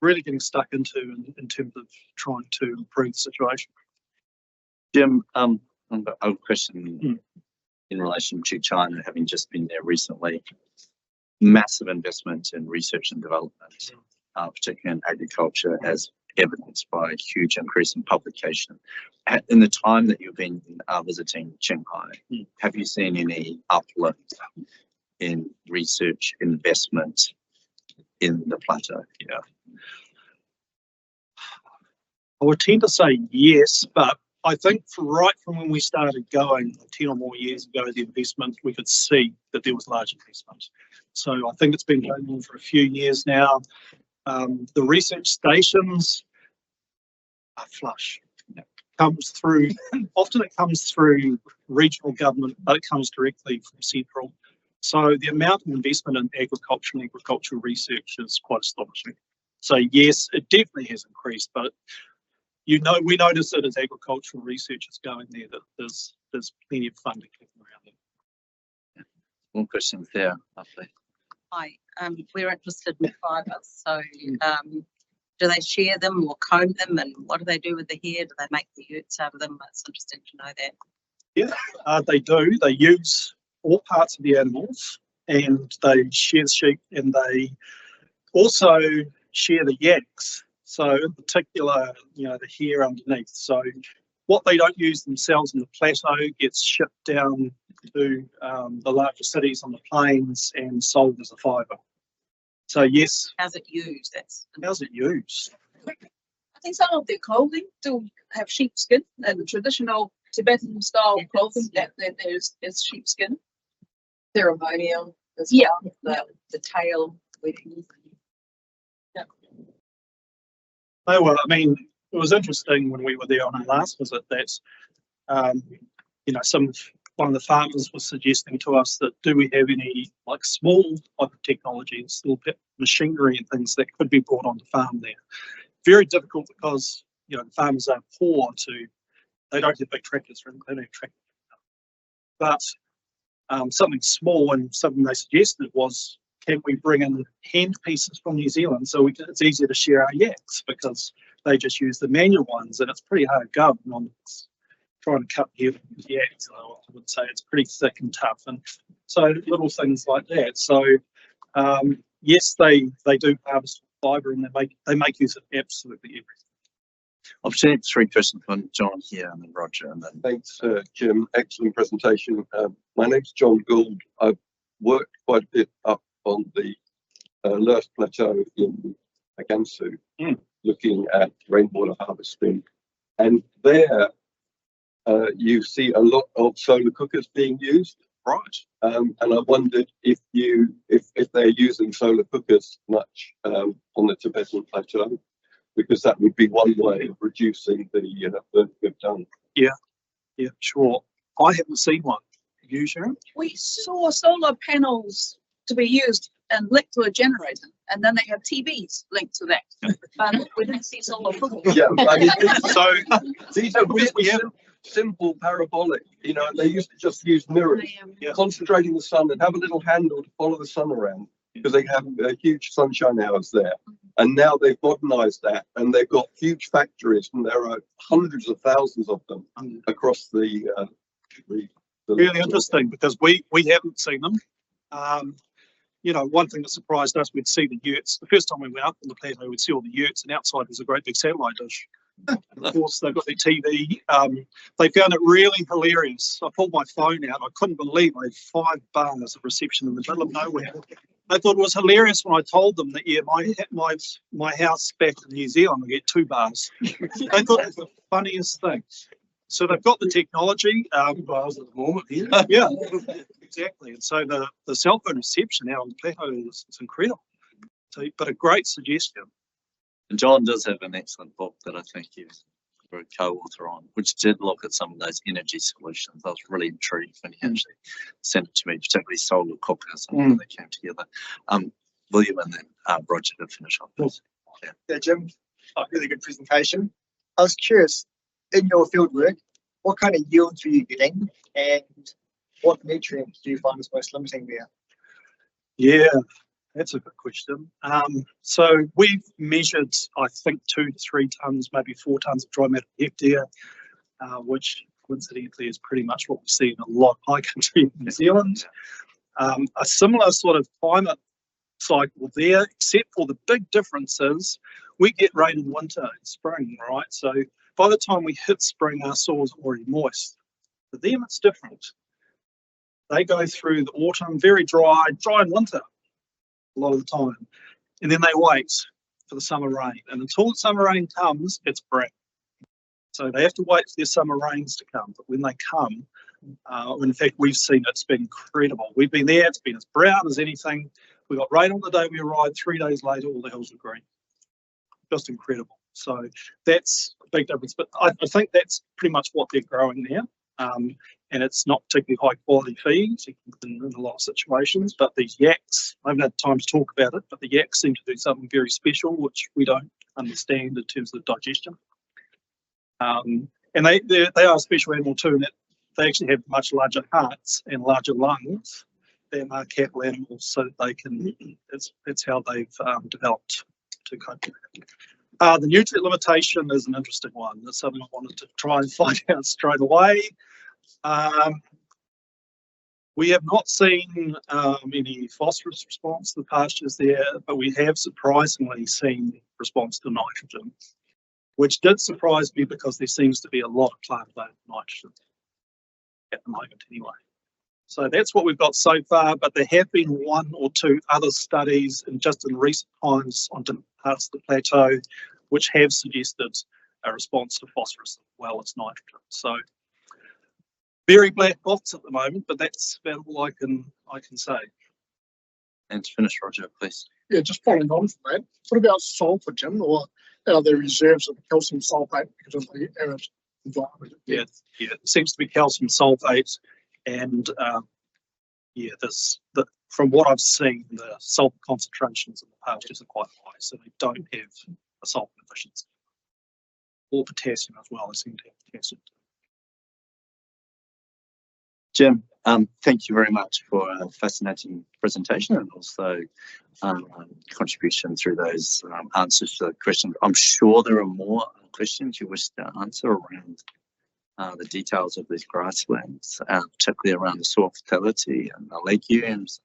really getting stuck into in terms of trying to improve the situation. Jim, I've got a question in relation to China, having just been there recently. Massive investment in research and development, particularly in agriculture, as evidenced by a huge increase in publication. In the time that you've been visiting Qinghai, have you seen any uplift in research investment in the plateau? Yeah. I would tend to say yes, but I think right from when we started going 10 or more years ago, the investment, we could see that there was large investment. So I think it's been going on for a few years now. The research stations are flush. Comes through, often it comes through regional government, but it comes directly from central. So the amount of investment in agriculture and agricultural research is quite astonishing. So yes, it definitely has increased, but you know, we notice that as agricultural research is going there, that there's plenty of funding around there. One question there, lovely. Hi, we're interested in fibres. So do they shear them or comb them, and what do they do with the hair? Do they make the yurts out of them? It's interesting to know that. Yeah, they do. They use all parts of the animals, and they shear the sheep, and they also shear the yaks. So in particular, you know, the hair underneath. So what they don't use themselves in the plateau gets shipped down to the larger cities on the plains and sold as a fibre. So yes, How's it used? how's it used? I think some of the clothing do have sheepskin, and the traditional Tibetan style clothing that is sheepskin. Ceremonial as Yeah, well, the tail weddings. Oh, well, I mean, it was interesting when we were there on our last visit that, you know, one of the farmers was suggesting to us that do we have any like small type of technologies, little bit machinery and things that could be brought on the farm there. Very difficult because, you know, the farmers are poor they don't have big tractors, they don't have tractors. But something small and something they suggested was, can we bring in hand pieces from New Zealand so it's easier to share our yaks, because they just use the manual ones and it's pretty hard going on trying to cut the yaks. I would say it's pretty thick and tough, and so little things like that. So yes, they do harvest fibre and they make use of absolutely everything. I've seen 3 questions from John here and then Roger and then. Thanks, Jim. Excellent presentation. My name's John Gould. I've worked quite a bit up on the Lurst Plateau in Gansu, looking at rainwater harvesting. And there you see a lot of solar cookers being used. Right. And I wondered if they're using solar cookers much on the Tibetan Plateau, because that would be one way of reducing the burning of dung. Yeah, sure. I haven't seen one. Have you, Sharon? We saw solar panels to be used and linked to a generator, and then they have TVs linked to that. But we didn't see solar panels. Yeah, I mean, So these are really simple parabolic. You know, they used to just use mirrors, concentrating the sun, and have a little handle to follow the sun around, because they have huge sunshine hours there. And now they've modernized that, and they've got huge factories, and there are hundreds of thousands of them across the really interesting, because we haven't seen them. You know, one thing that surprised us, we'd see the yurts. The first time we went up on the plateau, we'd see all the yurts, and outside was a great big satellite dish. And of course, they've got their TV. They found it really hilarious. I pulled my phone out. I couldn't believe I had 5 bars of reception in the middle of nowhere. They thought it was hilarious when I told them that, yeah, my house back in New Zealand, I get 2 bars. They thought it was the funniest thing. So they've got the technology. Bars at the moment here. Yeah, exactly. And so the cell phone reception out on the plateau is incredible. So, but a great suggestion. And John does have an excellent book that I think you were a co-author on, which did look at some of those energy solutions. I was really intrigued when he actually sent it to me, particularly solar cookers and how they came together. William and then Roger to finish off this. Yeah, Jim, really good presentation. I was curious, in your field work, what kind of yields were you getting, and what nutrients do you find is most limiting there? Yeah, that's a good question. So we've measured, I think, 2 to 3 tonnes, maybe 4 tonnes of dry matter per hectare, which coincidentally is pretty much what we see in a lot of high country in New Zealand. A similar sort of climate cycle there, except for the big difference is we get rain in winter and spring, right? So by the time we hit spring, our soil's already moist. For them, it's different. They go through the autumn, very dry in winter a lot of the time. And then they wait for the summer rain. And until the summer rain comes, it's brown. So they have to wait for their summer rains to come. But when they come, in fact, we've seen it's been incredible. We've been there, it's been as brown as anything. We got rain on the day we arrived, 3 days later, all the hills were green. Just incredible. So that's a big difference. But I think that's pretty much what they're growing there. And it's not particularly high quality feeds in a lot of situations. But these yaks, I haven't had time to talk about it, but the yaks seem to do something very special, which we don't understand in terms of digestion. And they are a special animal too, in that they actually have much larger hearts and larger lungs than cattle animals, so that they can, that's how they've developed to cope with it. The nutrient limitation is an interesting one. That's something I wanted to try and find out straight away. We have not seen any phosphorus response to the pastures there, but we have surprisingly seen response to nitrogen, which did surprise me because there seems to be a lot of plant-based nitrogen at the moment anyway. So that's what we've got so far, but there have been one or two other studies in recent times on different parts of the plateau, which have suggested a response to phosphorus as well as nitrogen. So very black box at the moment, but that's about all I can say. And to finish, Roger, please. Yeah, just following on from that, what about sulfur, Jim, or are there reserves of calcium sulfate because of the arid environment? Yeah, it seems to be calcium sulfate, and from what I've seen, the sulfur concentrations in the pastures are quite high, so they don't have a sulfur deficiency. Or potassium as well. They seem to have potassium. Jim, thank you very much for a fascinating presentation and also contribution through those answers to the questions. I'm sure there are more questions you wish to answer around the details of these grasslands, particularly around the soil fertility and the legumes,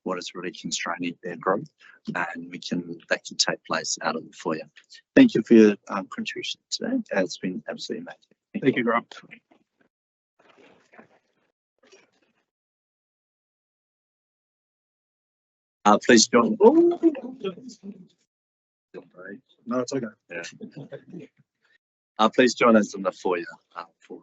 what is really constraining their growth, and that can take place out of the foyer. Thank you for your contribution today. It's been absolutely amazing. Thank you, Grant. Please join. No, it's okay. Yeah. Please join us in the foyer for